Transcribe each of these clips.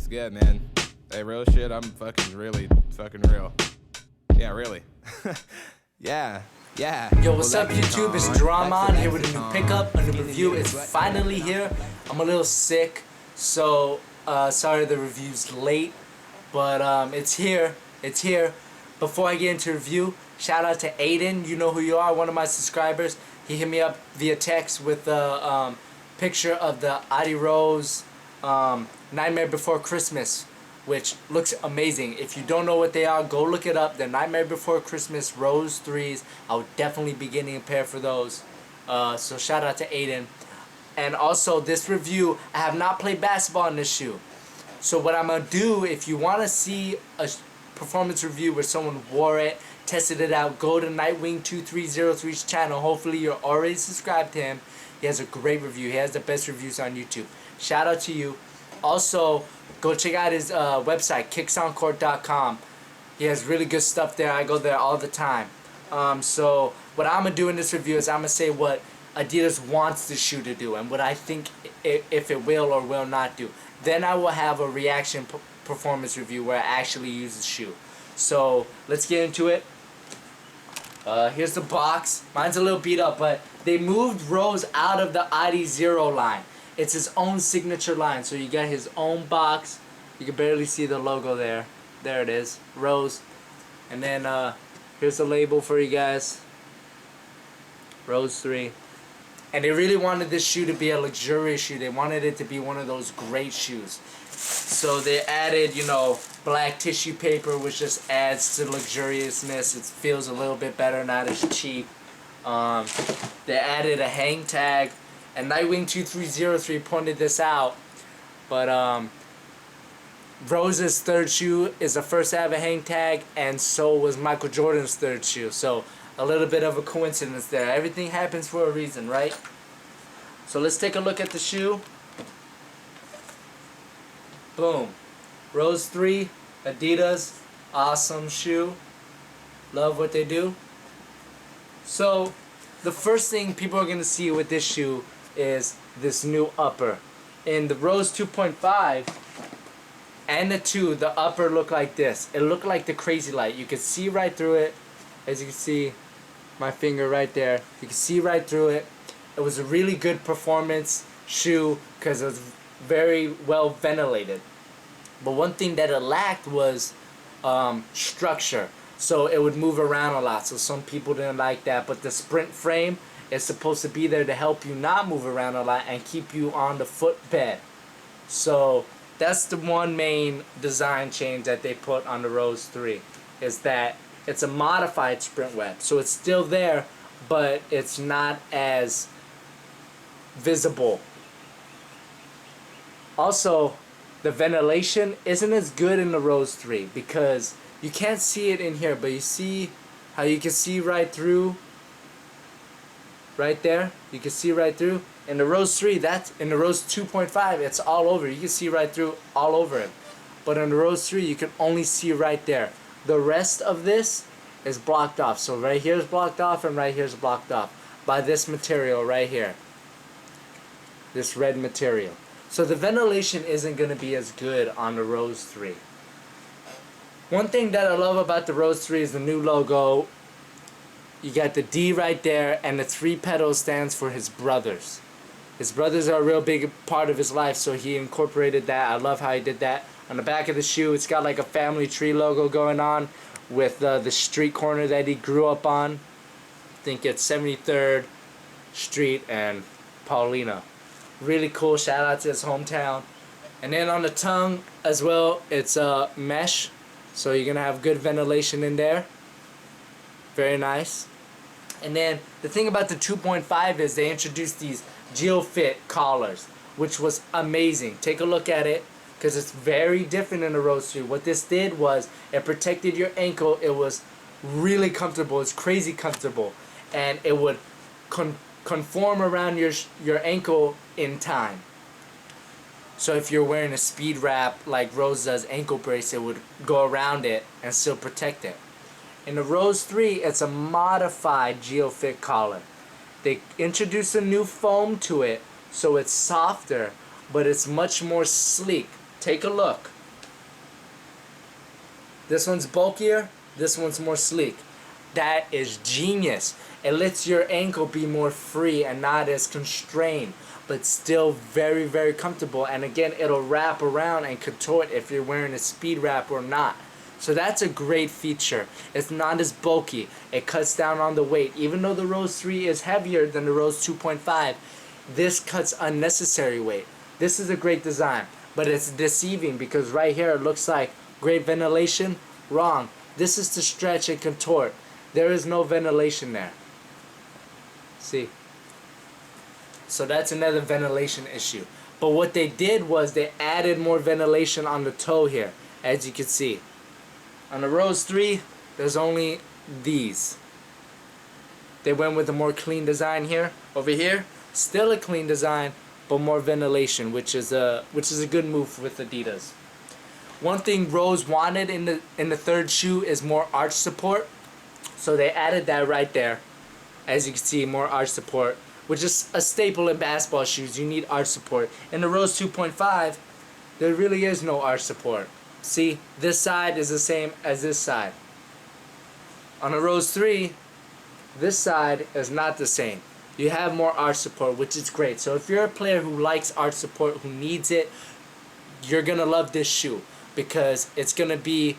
What's good, man? Hey, real shit, I'm fucking really fucking real. Yeah, really. Yeah. Yo, what's up YouTube? It's Drama here with a new pickup, a new review. It's finally here. I'm a little sick, so sorry the review's late, but it's here. It's here. Before I get into review, shout out to Aiden. You know who you are, one of my subscribers. He hit me up via text with a picture of the Adidas Rose Nightmare Before Christmas, which looks amazing. If you don't know what they are, go look it up. They're Nightmare Before Christmas Rose 3s. I would definitely be getting a pair for those. So shout out to Aiden. And also this review, I have not played basketball in this shoe. So what I'm going to do, if you want to see a performance review where someone wore it, tested it out, go to Nightwing2303's channel. Hopefully you're already subscribed to him. He has a great review. He has the best reviews on YouTube. Shout out to you. Also, go check out his website, kicksoundcourt.com. He has really good stuff there. I go there all the time. So what I'm going to do in this review is I'm going to say what Adidas wants the shoe to do and what I think if it will or will not do. Then I will have a reaction performance review where I actually use the shoe. So let's get into it. Here's the box. Mine's a little beat up, but they moved Rose out of the ID Zero line. It's his own signature line, so you got his own box. You can barely see the logo there. There it is, Rose. And then here's the label for you guys. Rose 3. And they really wanted this shoe to be a luxurious shoe. They wanted it to be one of those great shoes. So they added, you know, black tissue paper, which just adds to luxuriousness. It feels a little bit better, not as cheap. They added a hang tag. And Nightwing2303 pointed this out, but Rose's third shoe is the first to have a hang tag, and so was Michael Jordan's third shoe. So a little bit of a coincidence there. Everything happens for a reason, right? So let's take a look at the shoe. Boom. Rose 3, Adidas, awesome shoe. Love what they do. So the first thing people are going to see with this shoe is this new upper. In the Rose 2.5 and the 2, the upper looked like this. It looked like the Crazy Light. You could see right through it. As you can see, my finger right there. You can see right through it. It was a really good performance shoe because it was very well ventilated. But one thing that it lacked was structure. So it would move around a lot. So some people didn't like that. But the sprint frame is supposed to be there to help you not move around a lot and keep you on the footbed. So that's the one main design change that they put on the Rose 3. Is that it's a modified sprint web. So it's still there, but it's not as visible. Also, the ventilation isn't as good in the Rose 3 because you can't see it in here, but you see how you can see right through, right there. You can see right through. In the Rose 3, that's in the Rose 2.5, it's all over. You can see right through all over it. But in the Rose 3, you can only see right there. The rest of this is blocked off. So right here is blocked off, and right here is blocked off by this material right here. This red material. So the ventilation isn't going to be as good on the Rose 3. One thing that I love about the Rose 3 is the new logo. You got the D right there, and the 3 petals stands for his brothers. His brothers are a real big part of his life, so he incorporated that. I love how he did that. On the back of the shoe, it's got like a family tree logo going on with the street corner that he grew up on. I think it's 73rd Street and Paulina. Really cool, shout out to his hometown. And then on the tongue as well, it's mesh. So you're going to have good ventilation in there. Very nice. And then the thing about the 2.5 is they introduced these GeoFit collars, which was amazing. Take a look at it because it's very different in the Rose 3. What this did was it protected your ankle. It was really comfortable. It's crazy comfortable. And it would conform around your ankle in time. So if you're wearing a speed wrap like Rose does ankle brace, it would go around it and still protect it. In the Rose 3, it's a modified GeoFit collar. They introduced a new foam to it, so it's softer, but it's much more sleek. Take a look. This one's bulkier, this one's more sleek. That is genius. It lets your ankle be more free and not as constrained, but still very, very comfortable. And again, it'll wrap around and contort if you're wearing a speed wrap or not. So that's a great feature. It's not as bulky. It cuts down on the weight. Even though the Rose 3 is heavier than the Rose 2.5, this cuts unnecessary weight. This is a great design, but it's deceiving because right here it looks like great ventilation. Wrong. This is to stretch and contort. There is no ventilation there. See? So that's another ventilation issue. But what they did was they added more ventilation on the toe here, as you can see. On the Rose 3, there's only these. They went with a more clean design here. Over here, still a clean design, but more ventilation, which is a good move with Adidas. One thing Rose wanted in the third shoe is more arch support. So they added that right there. As you can see, more arch support, which is a staple in basketball shoes. You need arch support. In the Rose 2.5, there really is no arch support. See, this side is the same as this side. On the Rose 3, this side is not the same. You have more arch support, which is great. So if you're a player who likes arch support, who needs it, you're going to love this shoe. Because it's going to be,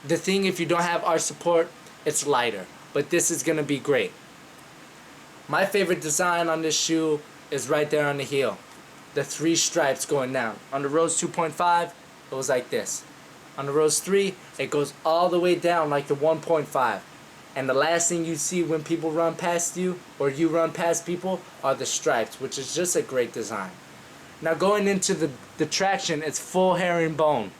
the thing if you don't have arch support, it's lighter. But this is going to be great. My favorite design on this shoe is right there on the heel. The 3 stripes going down. On the Rose 2.5, it was like this. On the Rose 3, it goes all the way down like the 1.5. And the last thing you see when people run past you, or you run past people, are the stripes, which is just a great design. Now going into the traction, it's full herringbone.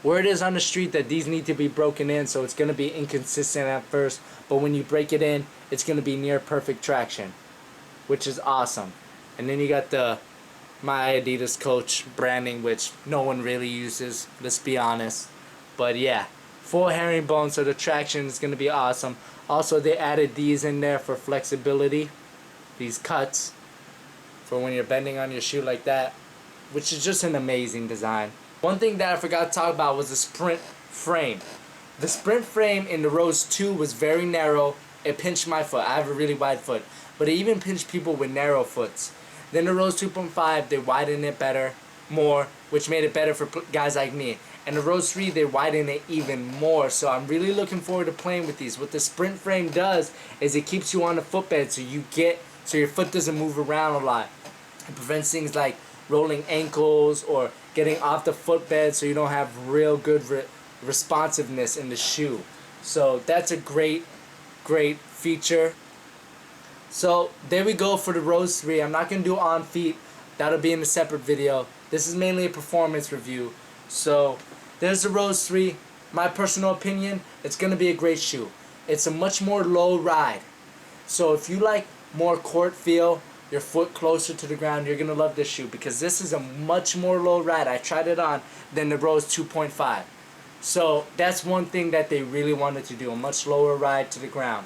Word is on the street that these need to be broken in, so it's going to be inconsistent at first, but when you break it in, it's going to be near perfect traction, which is awesome. And then you got the My Adidas Coach branding, which no one really uses, let's be honest. But yeah, full herringbone, so the traction is going to be awesome. Also, they added these in there for flexibility, these cuts, for when you're bending on your shoe like that, which is just an amazing design. One thing that I forgot to talk about was the sprint frame. The sprint frame in the Rose 2 was very narrow. It pinched my foot. I have a really wide foot. But it even pinched people with narrow foots. Then the Rose 2.5, they widened it more, which made it better for guys like me. And the Rose 3, they widened it even more. So I'm really looking forward to playing with these. What the sprint frame does is it keeps you on the footbed so your foot doesn't move around a lot. It prevents things like rolling ankles or getting off the footbed, so you don't have real good responsiveness in the shoe. So that's a great feature. So there we go for the Rose 3. I'm not going to do on feet. That'll be in a separate video. This is mainly a performance review. So there's the Rose 3. My personal opinion, it's going to be a great shoe. It's a much more low ride. So if you like more court feel, your foot closer to the ground, you're going to love this shoe because this is a much more low ride. I tried it on than the Rose 2.5. So that's one thing that they really wanted to do, a much lower ride to the ground.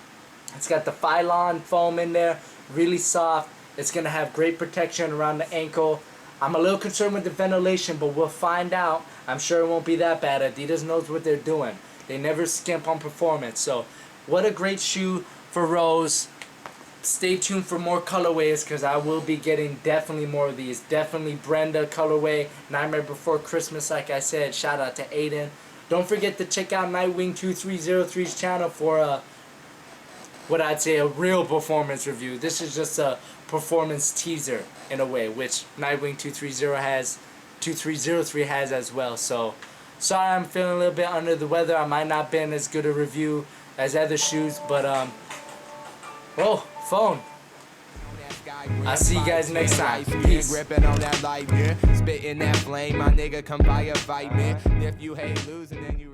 It's got the Phylon foam in there, really soft. It's going to have great protection around the ankle. I'm a little concerned with the ventilation, but we'll find out. I'm sure it won't be that bad. Adidas knows what they're doing. They never skimp on performance. So what a great shoe for Rose. Stay tuned for more colorways because I will be getting definitely more of these. Definitely Brenda colorway, Nightmare Before Christmas, like I said. Shout out to Aiden. Don't forget to check out Nightwing2303's channel for what I'd say a real performance review. This is just a performance teaser in a way, which Nightwing2303 has as well. So sorry I'm feeling a little bit under the weather. I might not been as good a review as other shoes, but oh, phone. I'll see you guys next time. Peace. Gripping on that light, spitting that flame, my nigga, come by a fight, man. If you hate losing, then you